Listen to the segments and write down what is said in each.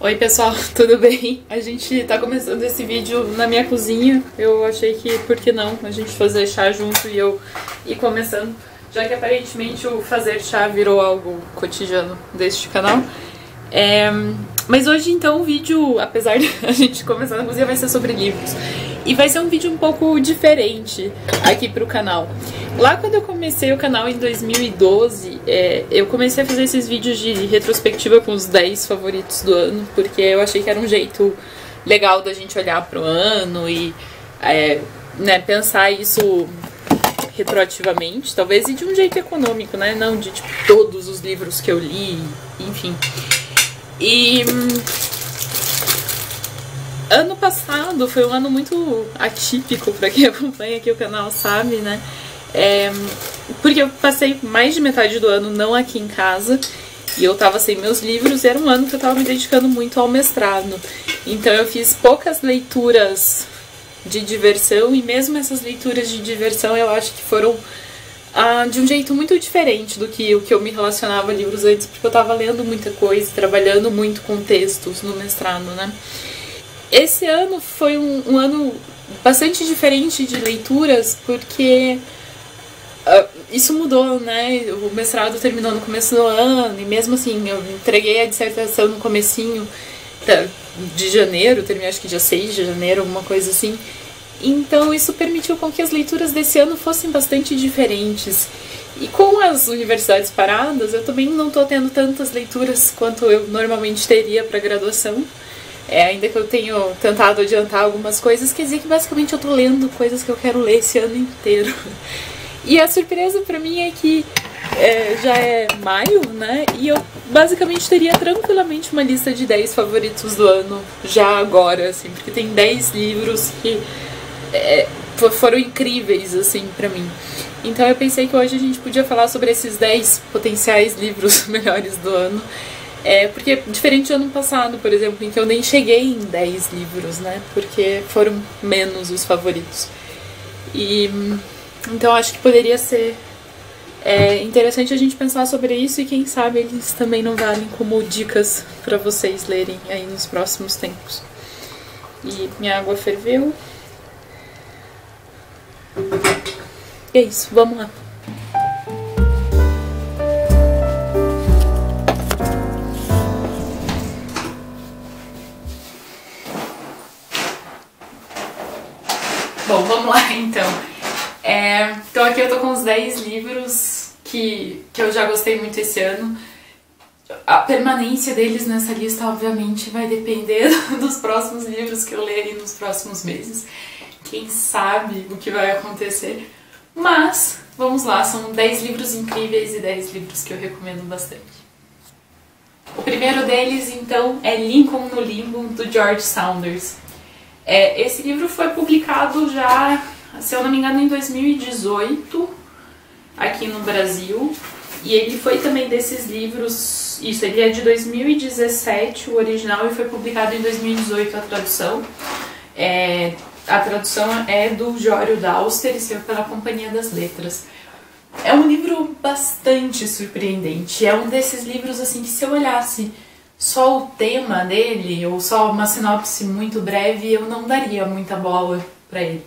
Oi pessoal, tudo bem? A gente tá começando esse vídeo na minha cozinha. Eu achei que, por que não, a gente fazer chá junto e eu ir começando, já que aparentemente o fazer chá virou algo cotidiano deste canal. Mas hoje então o vídeo, apesar de a gente começar na cozinha, vai ser sobre livros. E vai ser um vídeo um pouco diferente aqui pro canal. Lá quando eu comecei o canal em 2012, eu comecei a fazer esses vídeos de retrospectiva com os 10 favoritos do ano, porque eu achei que era um jeito legal da gente olhar pro ano e pensar isso retroativamente, talvez, e de um jeito econômico, né? Não de tipo todos os livros que eu li, enfim. E ano passado foi um ano muito atípico, pra quem acompanha aqui o canal sabe, né? Porque eu passei mais de metade do ano não aqui em casa e eu tava sem meus livros e era um ano que eu tava me dedicando muito ao mestrado. Então eu fiz poucas leituras de diversão e mesmo essas leituras de diversão eu acho que foram de um jeito muito diferente do que o que eu me relacionava a livros antes, porque eu tava lendo muita coisa, trabalhando muito com textos no mestrado, né? Esse ano foi um ano bastante diferente de leituras, porque isso mudou, né? O mestrado terminou no começo do ano, e mesmo assim, eu entreguei a dissertação no comecinho de janeiro, terminei acho que dia 6 de janeiro, alguma coisa assim. Então isso permitiu com que as leituras desse ano fossem bastante diferentes. E com as universidades paradas, eu também não tô tendo tantas leituras quanto eu normalmente teria para graduação. Ainda que eu tenha tentado adiantar algumas coisas, quer dizer que basicamente eu tô lendo coisas que eu quero ler esse ano inteiro. E a surpresa pra mim é que já é maio, né? E eu basicamente teria tranquilamente uma lista de 10 favoritos do ano já agora, assim, porque tem 10 livros que foram incríveis, assim, pra mim. Então eu pensei que hoje a gente podia falar sobre esses 10 potenciais livros melhores do ano. Porque diferente do ano passado, por exemplo, em que eu nem cheguei em 10 livros, né? Porque foram menos os favoritos. Então acho que poderia ser interessante a gente pensar sobre isso e quem sabe eles também não valem como dicas para vocês lerem aí nos próximos tempos. E minha água ferveu. E é isso, vamos lá. Bom, vamos lá então. Então aqui eu tô com os 10 livros que eu já gostei muito esse ano. A permanência deles nessa lista, obviamente, vai depender dos próximos livros que eu lerem nos próximos meses. Quem sabe o que vai acontecer. Mas, vamos lá, são 10 livros incríveis e 10 livros que eu recomendo bastante. O primeiro deles, então, é Lincoln no Limbo, do George Saunders. Esse livro foi publicado já, se eu não me engano, em 2018, aqui no Brasil. E ele foi também desses livros, ele é de 2017, o original, e foi publicado em 2018 a tradução. A tradução é do Jório Dauster e saiu pela Companhia das Letras. É um livro bastante surpreendente. É um desses livros assim que se eu olhasse só o tema dele, ou só uma sinopse muito breve, eu não daria muita bola pra ele.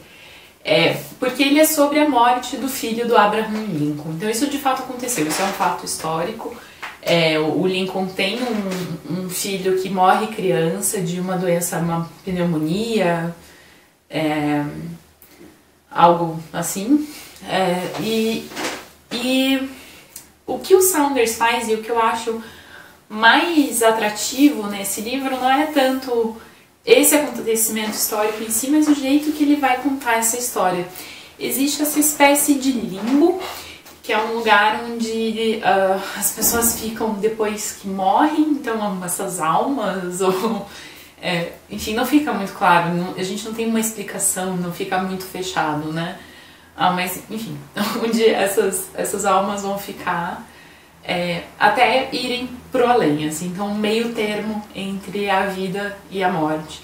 Porque ele é sobre a morte do filho do Abraham Lincoln. Então isso de fato aconteceu, isso é um fato histórico. O Lincoln tem um filho que morre criança de uma doença, uma pneumonia, algo assim. E o que o Saunders faz e o que eu acho mais atrativo nesse livro não é tanto esse acontecimento histórico em si, mas o jeito que ele vai contar essa história. Existe essa espécie de limbo, que é um lugar onde as pessoas ficam depois que morrem, então essas almas, ou enfim, não fica muito claro, a gente não tem uma explicação, não fica muito fechado, né? Mas enfim, onde essas almas vão ficar até irem pro além, assim, então um meio termo entre a vida e a morte.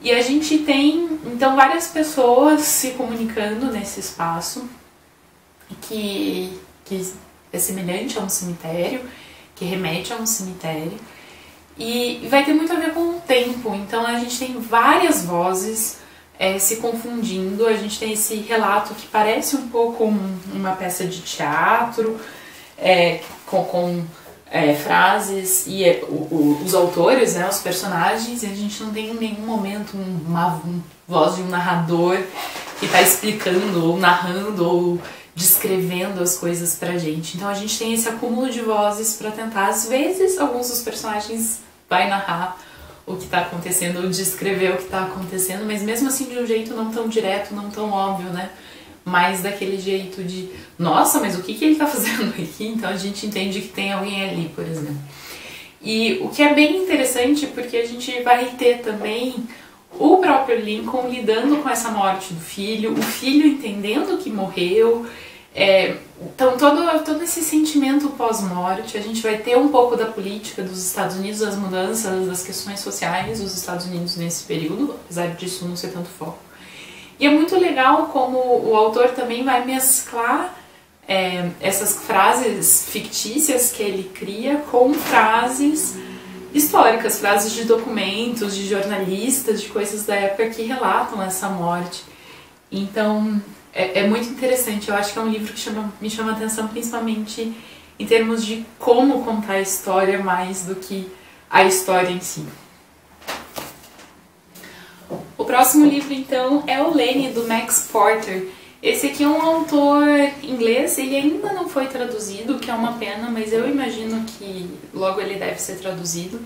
E a gente tem, então, várias pessoas se comunicando nesse espaço que é semelhante a um cemitério, que remete a um cemitério, E vai ter muito a ver com o tempo, então a gente tem várias vozes se confundindo, a gente tem esse relato que parece um pouco uma peça de teatro, com frases e os autores, né, os personagens, e a gente não tem em nenhum momento uma voz de um narrador que está explicando ou narrando ou descrevendo as coisas pra gente. Então a gente tem esse acúmulo de vozes para tentar, às vezes, alguns dos personagens vai narrar o que está acontecendo ou descrever o que está acontecendo, mas mesmo assim de um jeito não tão direto, não tão óbvio, né? Mas daquele jeito de, nossa, mas o que ele está fazendo aqui? Então a gente entende que tem alguém ali, por exemplo. E o que é bem interessante, porque a gente vai ter também o próprio Lincoln lidando com essa morte do filho, o filho entendendo que morreu, então todo esse sentimento pós-morte. A gente vai ter um pouco da política dos Estados Unidos, das mudanças, das questões sociais dos Estados Unidos nesse período, apesar disso não ser tanto foco. E é muito legal como o autor também vai mesclar essas frases fictícias que ele cria com frases históricas, frases de documentos, de jornalistas, de coisas da época que relatam essa morte. Então é muito interessante, eu acho que é um livro que me chama a atenção principalmente em termos de como contar a história mais do que a história em si. O próximo livro, então, é o Lenny, do Max Porter. Esse aqui é um autor inglês, ele ainda não foi traduzido, o que é uma pena, mas eu imagino que logo ele deve ser traduzido.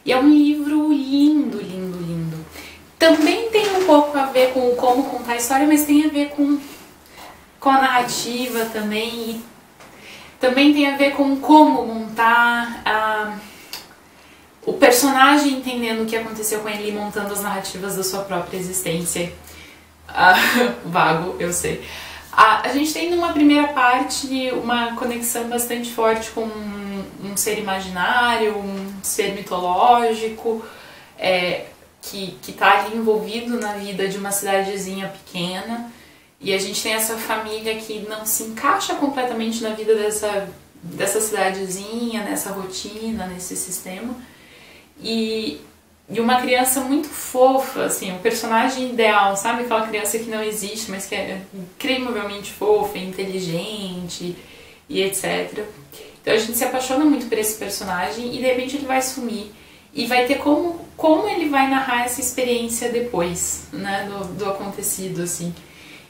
E é um livro lindo, lindo, lindo. Também tem um pouco a ver com como contar a história, mas tem a ver com a narrativa também. E também tem a ver com como montar o personagem entendendo o que aconteceu com ele e montando as narrativas da sua própria existência. Vago, eu sei. A gente tem numa primeira parte uma conexão bastante forte com um ser imaginário, um ser mitológico, que está ali envolvido na vida de uma cidadezinha pequena. E a gente tem essa família que não se encaixa completamente na vida dessa cidadezinha, nessa rotina, nesse sistema. E uma criança muito fofa, assim, o personagem ideal, sabe? Aquela criança que não existe, mas que é incrivelmente fofa, inteligente e etc. Então a gente se apaixona muito por esse personagem e de repente ele vai sumir. E vai ter como ele vai narrar essa experiência depois, né, do acontecido, assim.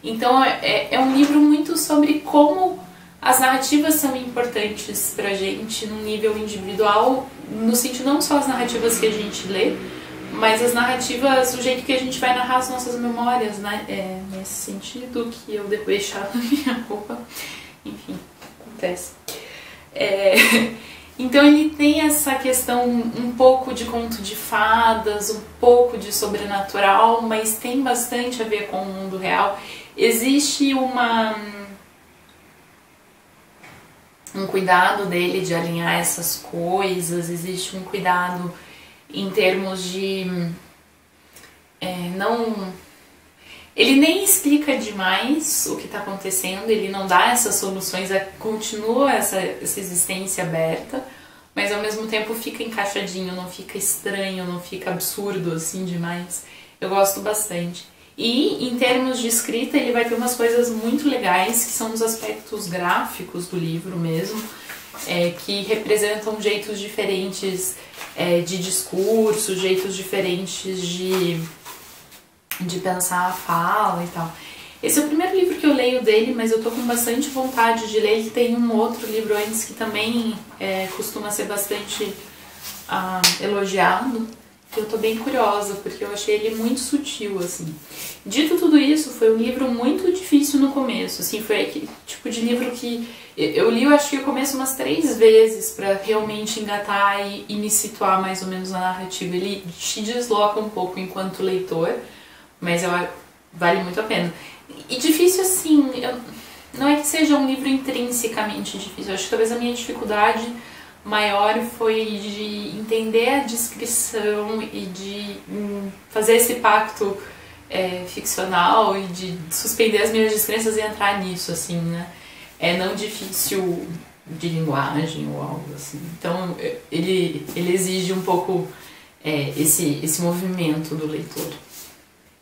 Então é um livro muito sobre como as narrativas são importantes pra gente num nível individual, no sentido não só as narrativas que a gente lê, mas as narrativas, o jeito que a gente vai narrar as nossas memórias, né? Nesse sentido que eu devo deixar na minha roupa. Enfim, acontece. Então ele tem essa questão um pouco de conto de fadas, um pouco de sobrenatural, mas tem bastante a ver com o mundo real. Existe um cuidado dele de alinhar essas coisas, existe um cuidado em termos de ele nem explica demais o que está acontecendo, ele não dá essas soluções, continua essa existência aberta, mas ao mesmo tempo fica encaixadinho, não fica estranho, não fica absurdo assim demais. Eu gosto bastante. E em termos de escrita ele vai ter umas coisas muito legais, que são os aspectos gráficos do livro mesmo, que representam jeitos diferentes de discurso, jeitos diferentes de pensar a fala e tal. Esse é o primeiro livro que eu leio dele, mas eu tô com bastante vontade de ler. Ele tem um outro livro antes que também costuma ser bastante elogiado. Eu tô bem curiosa, porque eu achei ele muito sutil, assim. Dito tudo isso, foi um livro muito difícil no começo, assim, foi aquele tipo de livro que eu li, eu acho que o começo umas 3 vezes pra realmente engatar e me situar mais ou menos na narrativa. Ele te desloca um pouco enquanto leitor, mas vale muito a pena. E difícil, assim, não é que seja um livro intrinsecamente difícil, eu acho que talvez a minha dificuldade maior foi de entender a descrição e de fazer esse pacto ficcional e de suspender as minhas descrenças e entrar nisso, assim, né? É não difícil de linguagem ou algo assim. Então ele exige um pouco esse movimento do leitor.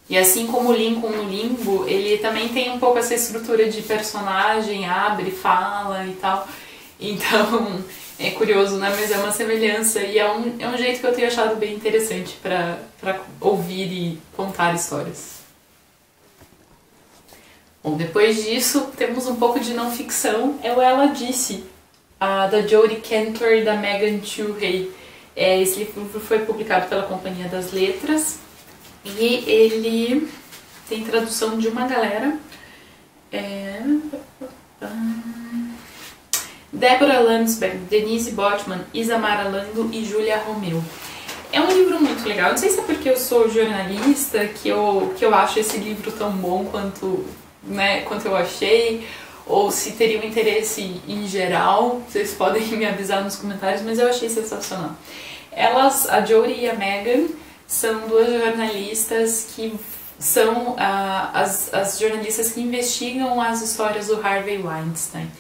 E assim como o Lincoln no Limbo, ele também tem um pouco essa estrutura de personagem, abre, fala e tal. Então é curioso, né? Mas é uma semelhança e é um jeito que eu tenho achado bem interessante para ouvir e contar histórias. Bom, depois disso temos um pouco de não ficção, é o Ela Disse, da Jodi Kantor e da Megan Twohey. Esse livro foi publicado pela Companhia das Letras e ele tem tradução de uma galera. Débora Landsberg, Denise Botman, Isamara Lando e Júlia Romeu. É um livro muito legal, não sei se é porque eu sou jornalista que eu acho esse livro tão bom quanto eu achei, ou se teria um interesse em geral, vocês podem me avisar nos comentários, mas eu achei sensacional. A Jodi e a Megan, são duas jornalistas que são as jornalistas que investigam as histórias do Harvey Weinstein.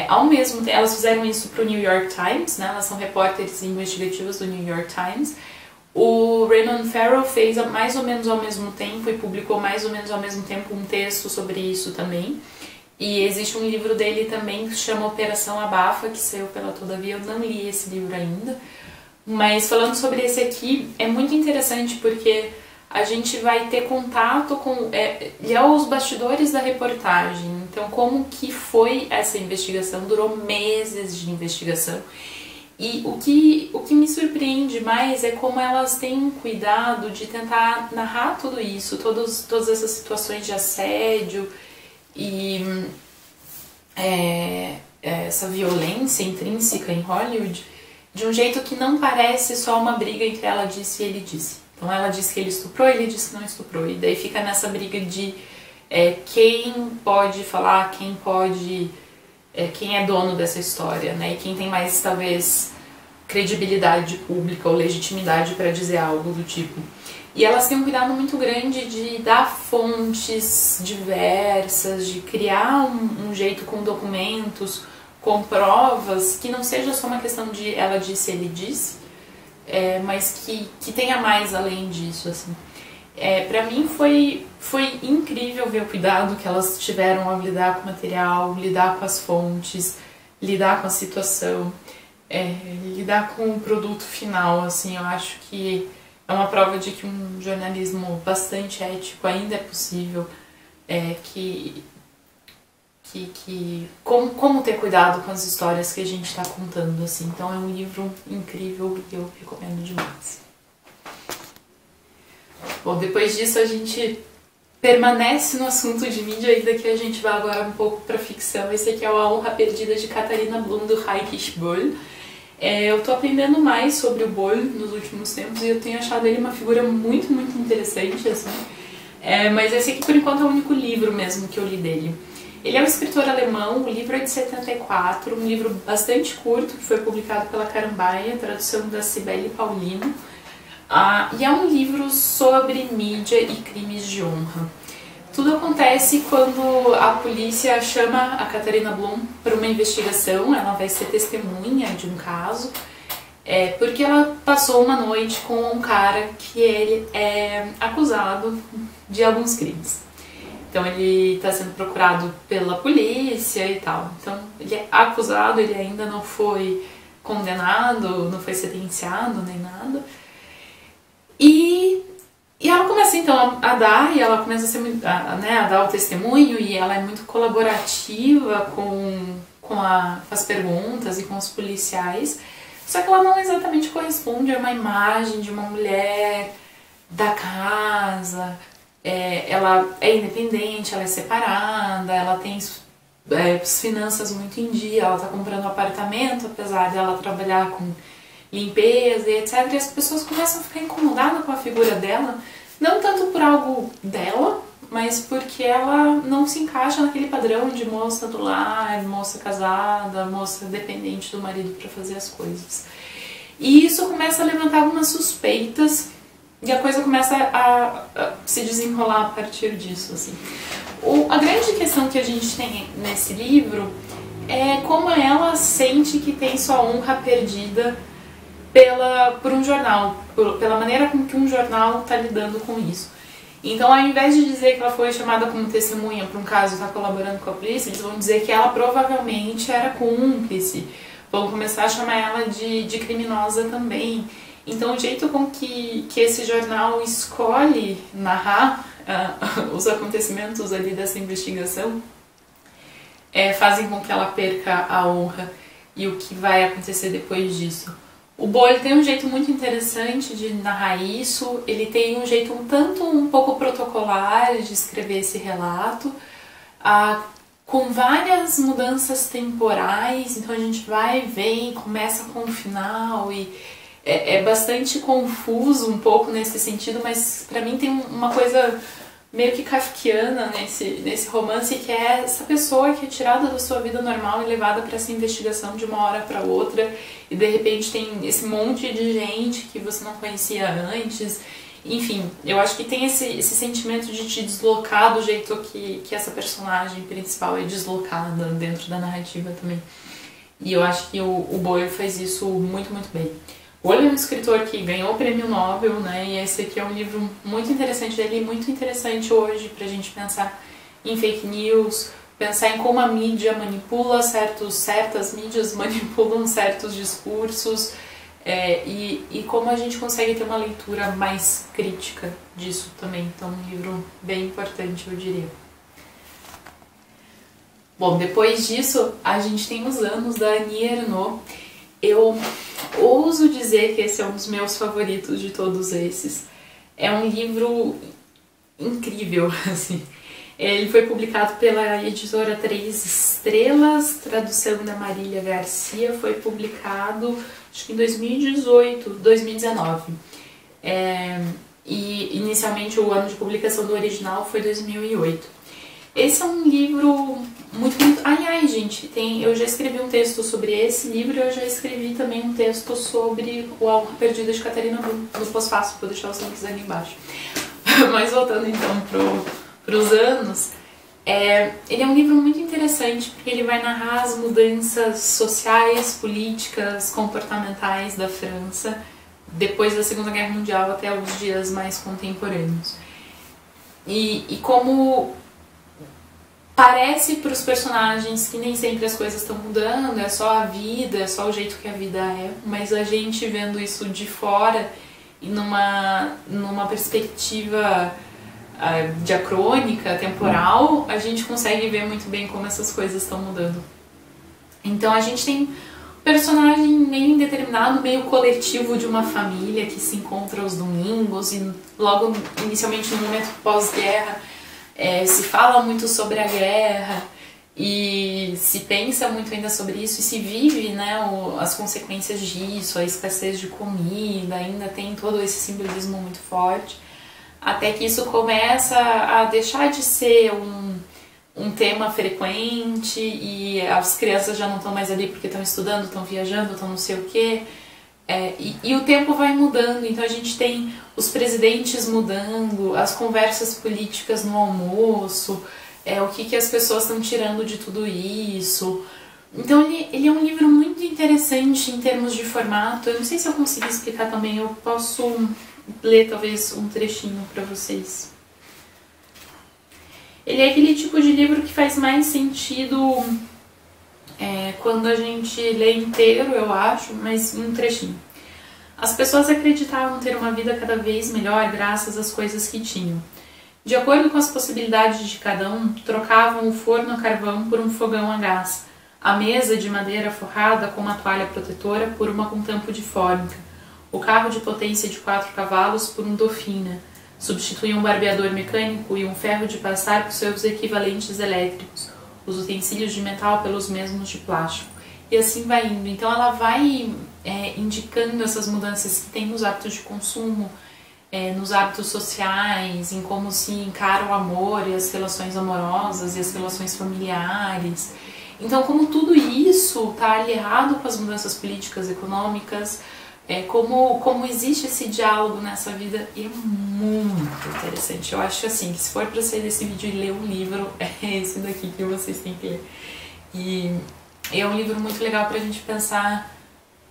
Ao mesmo tempo, elas fizeram isso para o New York Times, né? Elas são repórteres investigativas do New York Times. O Raymond Farrell fez mais ou menos ao mesmo tempo e publicou mais ou menos ao mesmo tempo um texto sobre isso também. E existe um livro dele também que se chama Operação Abafa, que saiu pela Todavia. Eu não li esse livro ainda. Mas falando sobre esse aqui, é muito interessante porque a gente vai ter contato com os bastidores da reportagem. Então, como que foi essa investigação? Durou meses de investigação. E o que me surpreende mais é como elas têm cuidado de tentar narrar tudo isso, todas essas situações de assédio e essa violência intrínseca em Hollywood, de um jeito que não parece só uma briga entre ela disse e ele disse. Então ela disse que ele estuprou, ele disse que não estuprou. E daí fica nessa briga de quem pode falar, quem é dono dessa história, né? E quem tem mais, talvez, credibilidade pública ou legitimidade para dizer algo do tipo. E elas têm um cuidado muito grande de dar fontes diversas, de criar um jeito com documentos, com provas, que não seja só uma questão de ela disse, ele disse, mas que tenha mais além disso, assim. Pra mim foi incrível ver o cuidado que elas tiveram ao lidar com o material, lidar com as fontes, lidar com a situação, lidar com o produto final, assim. Eu acho que é uma prova de que um jornalismo bastante ético ainda é possível, como ter cuidado com as histórias que a gente está contando, assim. Então é um livro incrível e eu recomendo demais. Bom, depois disso a gente permanece no assunto de mídia, ainda que a gente vá agora um pouco para ficção. Esse aqui é o A Honra Perdida de Katharina Blum, do Heinrich Böll. Eu tô aprendendo mais sobre o Böll nos últimos tempos e eu tenho achado ele uma figura muito, muito interessante, assim. Mas esse aqui, por enquanto, é o único livro mesmo que eu li dele. Ele é um escritor alemão, o livro é de 74, um livro bastante curto, que foi publicado pela Carambaia, tradução da Cibele Paulino. E é um livro sobre mídia e crimes de honra. Tudo acontece quando a polícia chama a Katharina Blum para uma investigação. Ela vai ser testemunha de um caso, porque ela passou uma noite com um cara que ele é acusado de alguns crimes. Então ele está sendo procurado pela polícia e tal. Então ele é acusado, ele ainda não foi condenado, não foi sentenciado nem nada. E ela começa então a dar, e ela começa a ser a dar o testemunho, e ela é muito colaborativa com as perguntas e com os policiais, só que ela não exatamente corresponde a uma imagem de uma mulher da casa. Ela é independente, ela é separada, ela tem as finanças muito em dia, ela está comprando um apartamento, apesar de ela trabalhar com limpeza e etc. E as pessoas começam a ficar incomodadas com a figura dela, não tanto por algo dela, mas porque ela não se encaixa naquele padrão de moça do lar, moça casada, moça dependente do marido para fazer as coisas. E isso começa a levantar algumas suspeitas e a coisa começa a se desenrolar a partir disso, assim. A grande questão que a gente tem nesse livro é como ela sente que tem sua honra perdida por um jornal, pela maneira com que um jornal está lidando com isso. Então, ao invés de dizer que ela foi chamada como testemunha para um caso e está colaborando com a polícia, eles vão dizer que ela provavelmente era cúmplice. Vão começar a chamar ela de criminosa também. Então, o jeito com que esse jornal escolhe narrar os acontecimentos ali dessa investigação fazem com que ela perca a honra e o que vai acontecer depois disso. O Bo tem um jeito muito interessante de narrar isso, ele tem um jeito um pouco protocolar de escrever esse relato, com várias mudanças temporais, então a gente vai, vem, começa com o final e é bastante confuso um pouco nesse sentido, mas pra mim tem uma coisa meio que kafkiana nesse romance, que é essa pessoa que é tirada da sua vida normal e levada para essa investigação de uma hora para outra, e de repente tem esse monte de gente que você não conhecia antes. Enfim, eu acho que tem esse sentimento de te deslocar do jeito que essa personagem principal é deslocada dentro da narrativa também. E eu acho que o Boyle faz isso muito, muito bem. O Boyle é um escritor que ganhou o prêmio Nobel, né? E esse aqui é um livro muito interessante dele, muito interessante hoje pra gente pensar em fake news, pensar em como a mídia manipula certas mídias manipulam certos discursos, e como a gente consegue ter uma leitura mais crítica disso também. Então, um livro bem importante, eu diria. Bom, depois disso, a gente tem Os Anos, da Annie Ernaux. Eu ouso dizer que esse é um dos meus favoritos de todos esses. É um livro incrível, assim. Ele foi publicado pela editora Três Estrelas, tradução da Marília Garcia, foi publicado acho que em 2019. E inicialmente o ano de publicação do original foi 2008. Esse é um livro muito bonito. Aliás, gente, eu já escrevi um texto sobre esse livro e eu já escrevi também um texto sobre O A Honra Perdida de Catarina Blum, no pós-fácil, vou deixar os links ali embaixo. Mas voltando então para Os Anos, ele é um livro muito interessante porque ele vai narrar as mudanças sociais, políticas, comportamentais da França depois da Segunda Guerra Mundial até os dias mais contemporâneos. E como parece para os personagens que nem sempre as coisas estão mudando, é só a vida, é só o jeito que a vida é, mas a gente vendo isso de fora e numa perspectiva diacrônica, temporal, a gente consegue ver muito bem como essas coisas estão mudando. Então a gente tem um personagem meio indeterminado, meio coletivo de uma família que se encontra aos domingos e logo inicialmente no momento pós-guerra se fala muito sobre a guerra e se pensa muito ainda sobre isso e se vive, né, as consequências disso, a escassez de comida, ainda tem todo esse simbolismo muito forte, até que isso começa a deixar de ser um tema frequente e as crianças já não estão mais ali porque estão estudando, estão viajando, estão não sei o quê. E o tempo vai mudando, então a gente tem os presidentes mudando, as conversas políticas no almoço, o que as pessoas estão tirando de tudo isso. Então ele é um livro muito interessante em termos de formato. Eu não sei se eu consegui explicar também, eu posso ler talvez um trechinho para vocês. Ele é aquele tipo de livro que faz mais sentido quando a gente lê inteiro, eu acho, mas um trechinho. As pessoas acreditavam ter uma vida cada vez melhor graças às coisas que tinham. De acordo com as possibilidades de cada um, trocavam o forno a carvão por um fogão a gás, a mesa de madeira forrada com uma toalha protetora por uma com tampo de fórmica, o carro de potência de 4 cavalos por um Dauphine, substituíam um barbeador mecânico e um ferro de passar por seus equivalentes elétricos, os utensílios de metal pelos mesmos de plástico. E assim vai indo. Então ela vai indicando essas mudanças que tem nos hábitos de consumo, nos hábitos sociais, em como se encara o amor e as relações amorosas e as relações familiares. Então como tudo isso está alinhado com as mudanças políticas, econômicas, como existe esse diálogo nessa vida, e é muito interessante. Eu acho assim, que se for para sair desse vídeo e ler um livro, é esse daqui que vocês têm que ler. E é um livro muito legal pra gente pensar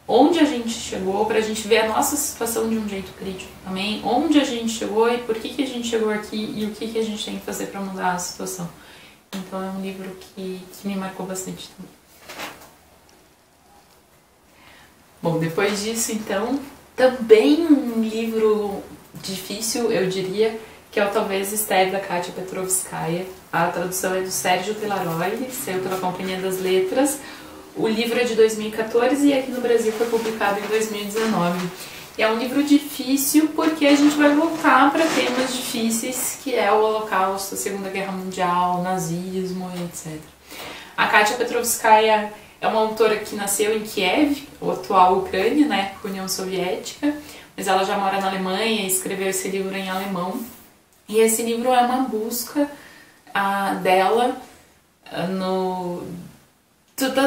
onde a gente chegou, pra gente ver a nossa situação de um jeito crítico também, onde a gente chegou e por que a gente chegou aqui e o que a gente tem que fazer pra mudar a situação. Então é um livro que me marcou bastante também. Bom, depois disso, então, também um livro difícil, eu diria, que é o Talvez Esteve, da Katia Petrovskaya. A tradução é do Sérgio Telaroy, saiu pela Companhia das Letras. O livro é de 2014 e aqui no Brasil foi publicado em 2019. E é um livro difícil porque a gente vai voltar para temas difíceis, que é o Holocausto, a Segunda Guerra Mundial, o nazismo, etc. A Katia Petrovskaya é uma autora que nasceu em Kiev, a atual Ucrânia, na época União Soviética, mas ela já mora na Alemanha e escreveu esse livro em alemão. E esse livro é uma busca dela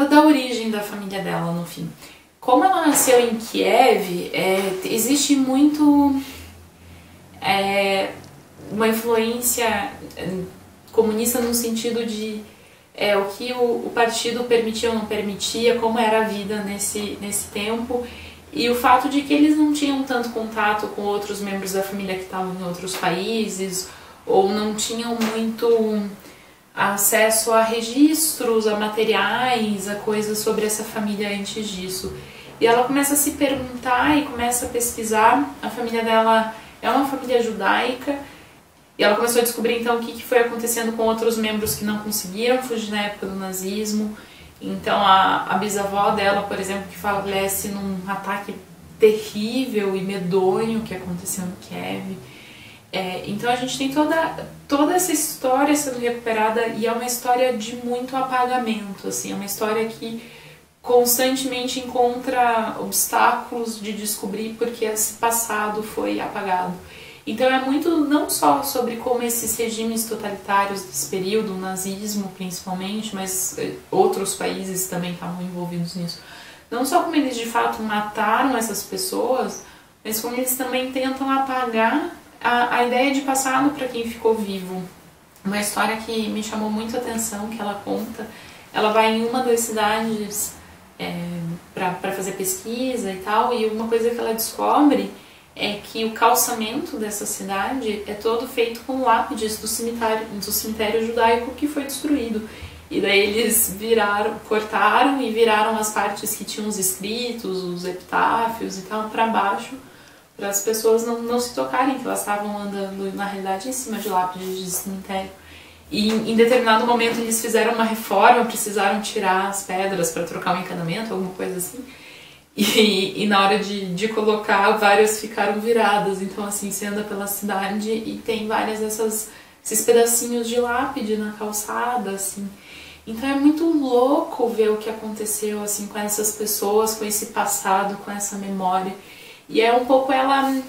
da origem da família dela, no fim. Como ela nasceu em Kiev, existe muito uma influência comunista no sentido de o que o partido permitia ou não permitia, como era a vida nesse tempo, e o fato de que eles não tinham tanto contato com outros membros da família que estavam em outros países, ou não tinham muito acesso a registros, a materiais, a coisas sobre essa família antes disso. E ela começa a se perguntar e começa a pesquisar. A família dela é uma família judaica, e ela começou a descobrir então o que foi acontecendo com outros membros que não conseguiram fugir na época do nazismo. Então a bisavó dela, por exemplo, que falece num ataque terrível e medonho que aconteceu no Kiev. Então a gente tem toda essa história sendo recuperada, e é uma história de muito apagamento, assim, é uma história que constantemente encontra obstáculos de descobrir porque esse passado foi apagado. Então é muito não só sobre como esses regimes totalitários desse período, o nazismo principalmente, mas outros países também estavam envolvidos nisso, não só como eles de fato mataram essas pessoas, mas como eles também tentam apagar a ideia de passado para quem ficou vivo. Uma história que me chamou muito a atenção, que ela conta, ela vai em uma das cidades para fazer pesquisa e tal, e uma coisa que ela descobre é que o calçamento dessa cidade é todo feito com lápides do cemitério judaico que foi destruído. E daí eles cortaram e viraram as partes que tinham os escritos, os epitáfios e tal, para baixo, para as pessoas não se tocarem que elas estavam andando, na realidade, em cima de lápides de cemitério. E em determinado momento eles fizeram uma reforma, precisaram tirar as pedras para trocar o encanamento, alguma coisa assim. E na hora de colocar, várias ficaram viradas. Então, assim, você anda pela cidade e tem várias esses pedacinhos de lápide na calçada, assim. Então é muito louco ver o que aconteceu, assim, com essas pessoas, com esse passado, com essa memória. E é um pouco ela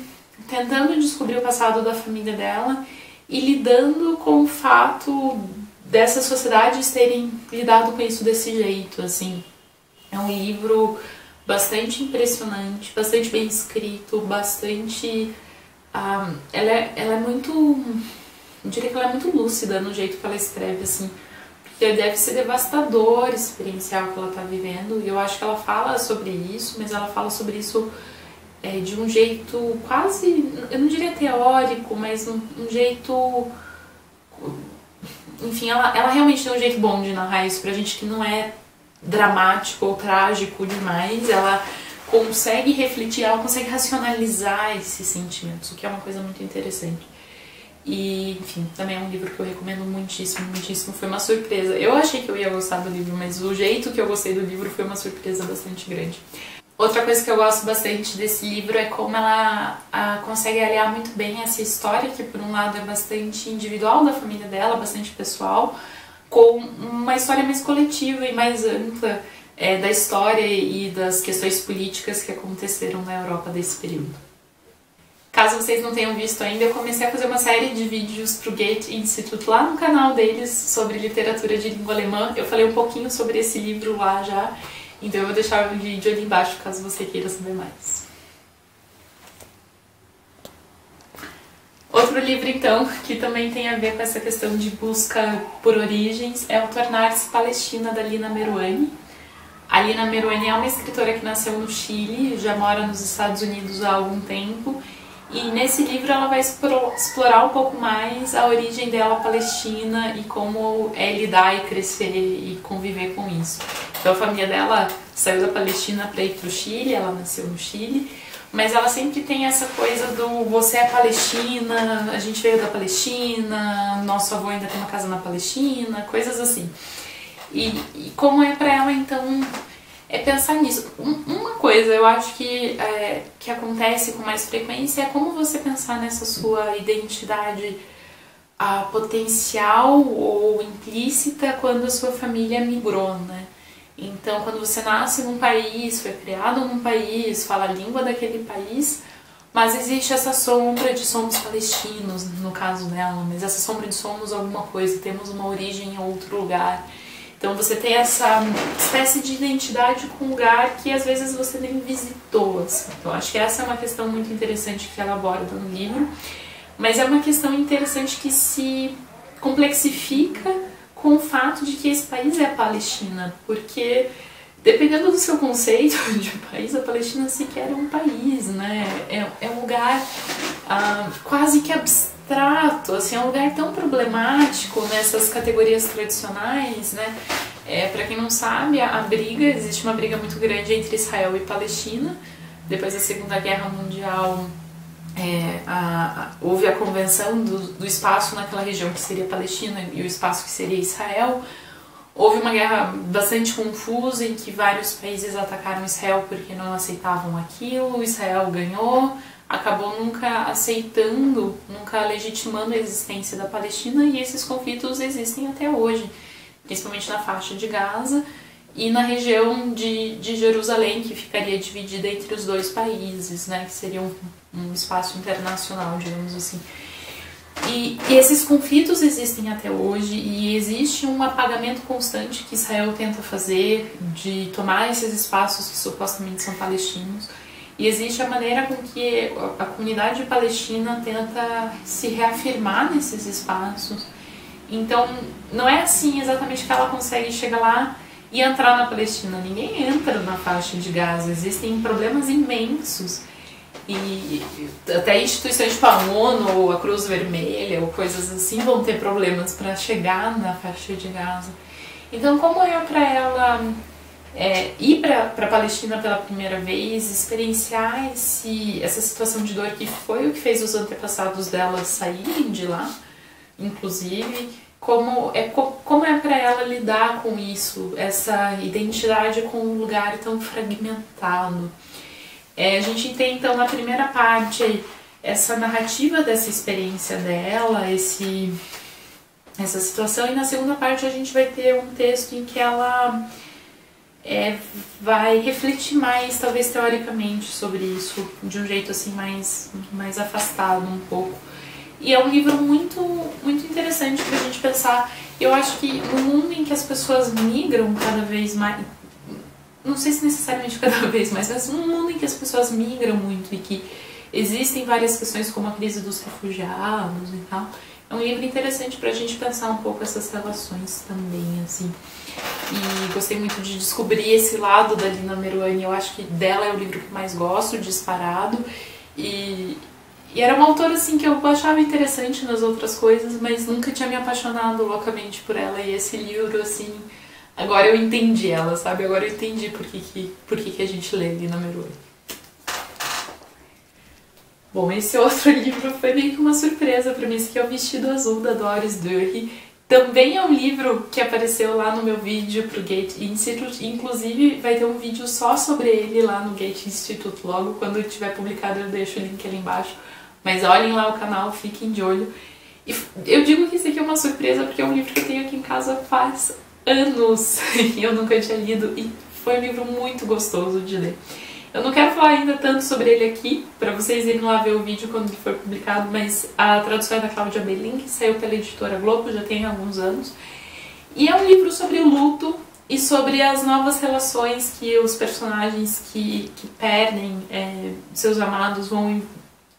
tentando descobrir o passado da família dela e lidando com o fato dessas sociedades terem lidado com isso desse jeito, assim. É um livro bastante impressionante, bastante bem escrito, bastante... ela é muito... eu diria que ela é muito lúcida no jeito que ela escreve, assim. Porque deve ser devastador experienciar o que ela está vivendo. E eu acho que ela fala sobre isso, mas ela fala sobre isso de um jeito quase... eu não diria teórico, mas um jeito... enfim, ela realmente tem um jeito bom de narrar isso pra gente que não é dramático ou trágico demais. Ela consegue refletir, ela consegue racionalizar esses sentimentos, o que é uma coisa muito interessante. E, enfim, também é um livro que eu recomendo muitíssimo, muitíssimo. Foi uma surpresa. Eu achei que eu ia gostar do livro, mas o jeito que eu gostei do livro foi uma surpresa bastante grande. Outra coisa que eu gosto bastante desse livro é como ela consegue aliar muito bem essa história, que por um lado é bastante individual da família dela, bastante pessoal, com uma história mais coletiva e mais ampla da história e das questões políticas que aconteceram na Europa desse período. Caso vocês não tenham visto ainda, eu comecei a fazer uma série de vídeos para o Goethe Institute lá no canal deles sobre literatura de língua alemã. Eu falei um pouquinho sobre esse livro lá já, então eu vou deixar o vídeo ali embaixo caso você queira saber mais. Outro livro, então, que também tem a ver com essa questão de busca por origens, é o Tornar-se Palestina, da Lina Meruane. A Lina Meruane é uma escritora que nasceu no Chile, já mora nos Estados Unidos há algum tempo, e nesse livro ela vai explorar um pouco mais a origem dela palestina e como é lidar e crescer e conviver com isso. Então a família dela saiu da Palestina para ir para o Chile, ela nasceu no Chile, mas ela sempre tem essa coisa do você é palestina, a gente veio da Palestina, nosso avô ainda tem uma casa na Palestina, coisas assim. E como é pra ela, então, é pensar nisso. Uma coisa eu acho que acontece com mais frequência é como você pensar nessa sua identidade potencial ou implícita quando a sua família migrou, né? Então, quando você nasce num país, foi criado num país, fala a língua daquele país, mas existe essa sombra de somos palestinos, no caso dela, mas essa sombra de somos alguma coisa, temos uma origem em outro lugar. Então você tem essa espécie de identidade com um lugar que às vezes você nem visitou, assim. Então acho que essa é uma questão muito interessante que ela aborda no livro, mas é uma questão interessante que se complexifica com o fato de que esse país é a Palestina, porque dependendo do seu conceito de país, a Palestina sequer é um país, né? É um lugar quase que abstrato, assim, é um lugar tão problemático nessas categorias tradicionais, né? Para quem não sabe, existe uma briga muito grande entre Israel e Palestina. Depois da Segunda Guerra Mundial, houve a convenção do espaço naquela região que seria Palestina e o espaço que seria Israel. Houve uma guerra bastante confusa em que vários países atacaram Israel porque não aceitavam aquilo, Israel ganhou, acabou nunca aceitando, nunca legitimando a existência da Palestina, e esses conflitos existem até hoje, principalmente na faixa de Gaza e na região de Jerusalém, que ficaria dividida entre os dois países, né, que seria um espaço internacional, digamos assim. E esses conflitos existem até hoje, e existe um apagamento constante que Israel tenta fazer de tomar esses espaços que supostamente são palestinos, e existe a maneira com que a comunidade palestina tenta se reafirmar nesses espaços. Então não é assim exatamente que ela consegue chegar lá e entrar na Palestina. Ninguém entra na faixa de Gaza, existem problemas imensos. E até instituições tipo a ONU ou a Cruz Vermelha ou coisas assim vão ter problemas para chegar na faixa de Gaza. Então, como é para ela ir para a Palestina pela primeira vez, experienciar essa situação de dor que foi o que fez os antepassados dela saírem de lá, inclusive, como é para ela lidar com isso, essa identidade com um lugar tão fragmentado. A gente tem, então, na primeira parte, essa narrativa dessa experiência dela, essa situação, e na segunda parte a gente vai ter um texto em que ela vai refletir mais, talvez teoricamente, sobre isso, de um jeito assim mais afastado um pouco. E é um livro muito, muito interessante pra gente pensar. Eu acho que no mundo em que as pessoas migram cada vez mais, não sei se necessariamente cada vez mais, mas num mundo em que as pessoas migram muito e que existem várias questões como a crise dos refugiados e tal, é um livro interessante pra gente pensar um pouco essas relações também, assim. E gostei muito de descobrir esse lado da Lina Meruane. Eu acho que dela é o livro que mais gosto, disparado, e era uma autora assim que eu achava interessante nas outras coisas, mas nunca tinha me apaixonado loucamente por ela, e esse livro, assim, agora eu entendi ela, sabe? Agora eu entendi por que a gente lê Lina Meruane. Bom, esse outro livro foi meio que uma surpresa pra mim. Esse aqui é O Vestido Azul, da Doris Dury. Também é um livro que apareceu lá no meu vídeo pro Goethe Institute. Inclusive vai ter um vídeo só sobre ele lá no Goethe Institute logo. Quando tiver publicado eu deixo o link ali embaixo. Mas olhem lá o canal, fiquem de olho. E eu digo que esse aqui é uma surpresa porque é um livro que eu tenho aqui em casa faz anos e eu nunca tinha lido, e foi um livro muito gostoso de ler. Eu não quero falar ainda tanto sobre ele aqui, pra vocês irem lá ver o vídeo quando ele for publicado, mas a tradução é da Cláudia Belin, que saiu pela editora Globo, já tem alguns anos. E é um livro sobre o luto e sobre as novas relações que os personagens que perdem seus amados vão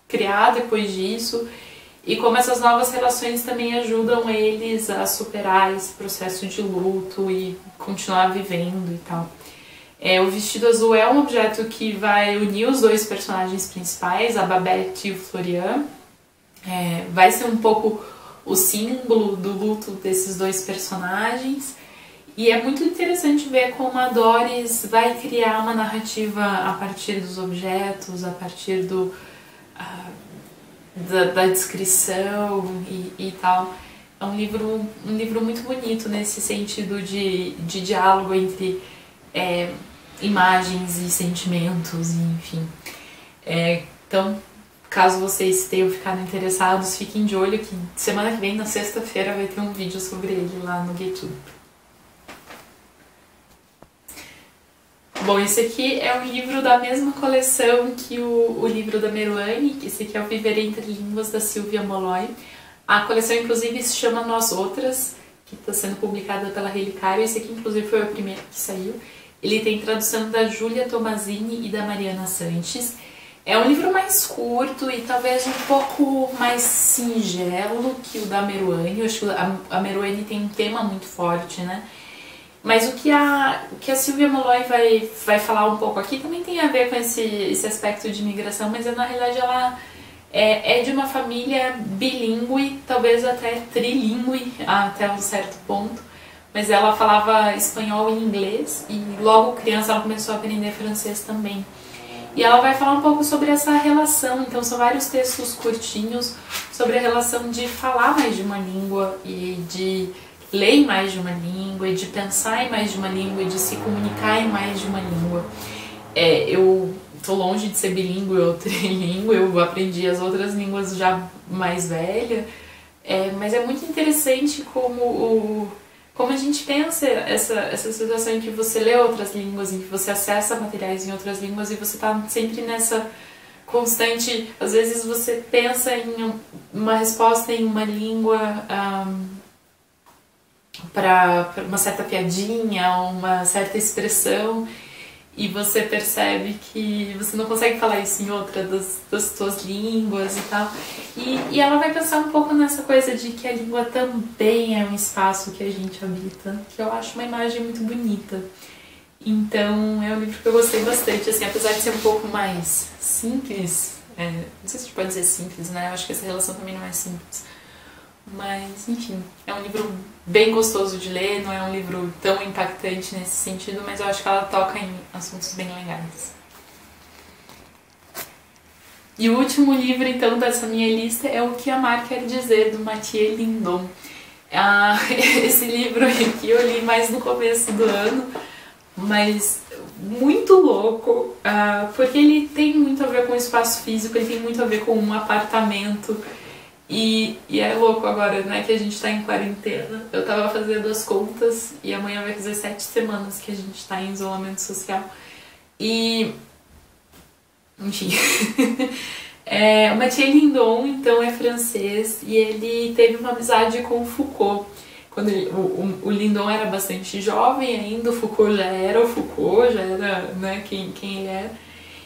criar depois disso, e como essas novas relações também ajudam eles a superar esse processo de luto e continuar vivendo e tal. O vestido azul é um objeto que vai unir os dois personagens principais, a Babette e o Florian. Vai ser um pouco o símbolo do luto desses dois personagens. E é muito interessante ver como a Doris vai criar uma narrativa a partir dos objetos, a partir da descrição e tal. É um livro muito bonito nesse sentido de diálogo entre imagens e sentimentos, enfim. Então, caso vocês tenham ficado interessados, fiquem de olho que semana que vem, na sexta-feira, vai ter um vídeo sobre ele lá no GetTube. Bom, esse aqui é um livro da mesma coleção que o livro da Meruane, esse aqui é o Viver Entre Línguas, da Silvia Molloy. A coleção, inclusive, se chama Nós Outras, que está sendo publicada pela Relicário. Esse aqui, inclusive, foi o primeiro que saiu. Ele tem tradução da Júlia Tomazini e da Mariana Sanches. É um livro mais curto e talvez um pouco mais singelo que o da Meruane. Eu acho que a Meruane tem um tema muito forte, né? Mas o que a Silvia Molloy vai falar um pouco aqui também tem a ver com esse aspecto de imigração, mas na realidade ela é de uma família bilíngue, talvez até trilíngue até um certo ponto, mas ela falava espanhol e inglês e logo criança ela começou a aprender francês também. E ela vai falar um pouco sobre essa relação, então são vários textos curtinhos sobre a relação de falar mais de uma língua e de ler em mais de uma língua, e de pensar em mais de uma língua, e de se comunicar em mais de uma língua. Eu tô longe de ser bilíngue ou trilíngue, eu aprendi as outras línguas já mais velha, mas é muito interessante como a gente pensa essa situação em que você lê outras línguas, em que você acessa materiais em outras línguas e você tá sempre nessa constante, às vezes você pensa em uma resposta em uma língua para uma certa piadinha, uma certa expressão, e você percebe que você não consegue falar isso em outra das suas línguas e tal. E ela vai pensar um pouco nessa coisa de que a língua também é um espaço que a gente habita, que eu acho uma imagem muito bonita. Então é um livro que eu gostei bastante, assim, apesar de ser um pouco mais simples, não sei se a gente pode dizer simples, né? Eu acho que essa relação também não é simples. Mas, enfim, é um livro bem gostoso de ler, não é um livro tão impactante nesse sentido, mas eu acho que ela toca em assuntos bem legais. E o último livro, então, dessa minha lista é O Que Amar Quer Dizer, do Mathieu Lindon. Esse livro aqui eu li mais no começo do ano, mas muito louco, porque ele tem muito a ver com o espaço físico, ele tem muito a ver com um apartamento. E é louco agora, né, que a gente tá em quarentena. Eu tava fazendo as contas e amanhã vai fazer 7 semanas que a gente tá em isolamento social. E... enfim... o Mathieu Lindon, então, é francês e ele teve uma amizade com o Foucault. Quando o Lindon era bastante jovem ainda, o Foucault já era o Foucault, já era, né, quem ele era.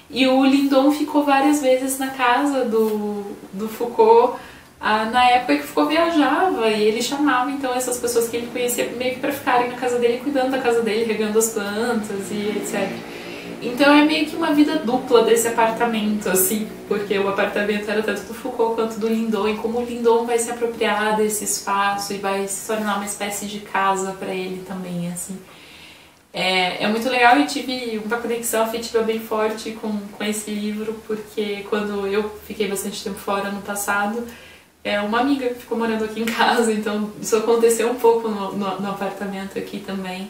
E o Lindon ficou várias vezes na casa do Foucault, na época que o Foucault viajava, e ele chamava então essas pessoas que ele conhecia meio que para ficarem na casa dele, cuidando da casa dele, regando as plantas e etc. Então é meio que uma vida dupla desse apartamento, assim, porque o apartamento era tanto do Foucault quanto do Lindon, e como o Lindon vai se apropriar desse espaço e vai se tornar uma espécie de casa para ele também, assim. É muito legal e tive uma conexão afetiva bem forte com esse livro, porque quando eu fiquei bastante tempo fora no passado, uma amiga ficou morando aqui em casa, então isso aconteceu um pouco no apartamento aqui também.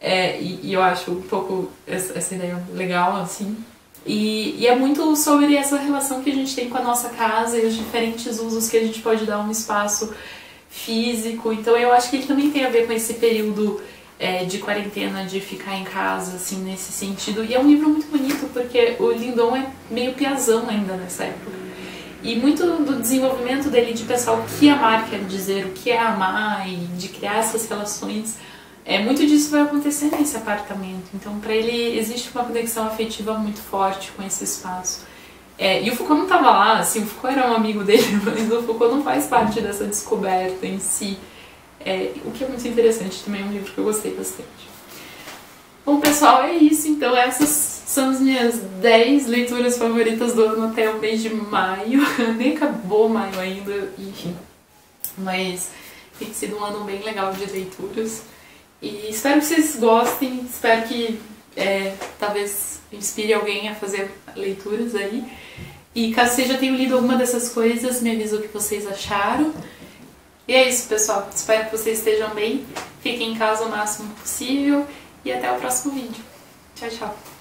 E eu acho um pouco essa ideia legal, assim. E é muito sobre essa relação que a gente tem com a nossa casa e os diferentes usos que a gente pode dar a um espaço físico. Então eu acho que ele também tem a ver com esse período de quarentena, de ficar em casa, assim, nesse sentido. E é um livro muito bonito, porque o Lindon é meio piazão ainda nessa época. E muito do desenvolvimento dele de pensar o que amar quer dizer, o que é amar e de criar essas relações, muito disso vai acontecer nesse apartamento. Então, para ele, existe uma conexão afetiva muito forte com esse espaço. E o Foucault não estava lá, assim, o Foucault era um amigo dele, mas o Foucault não faz parte dessa descoberta em si. O que é muito interessante, também é um livro que eu gostei bastante. Bom, pessoal, é isso. Então essas são as minhas 10 leituras favoritas do ano até o mês de maio. Nem acabou maio ainda, enfim. Mas tem sido um ano bem legal de leituras. E espero que vocês gostem, espero que talvez inspire alguém a fazer leituras aí. E caso vocês já tenham lido alguma dessas coisas, me avisa o que vocês acharam. E é isso, pessoal. Espero que vocês estejam bem. Fiquem em casa o máximo possível. E até o próximo vídeo. Tchau, tchau.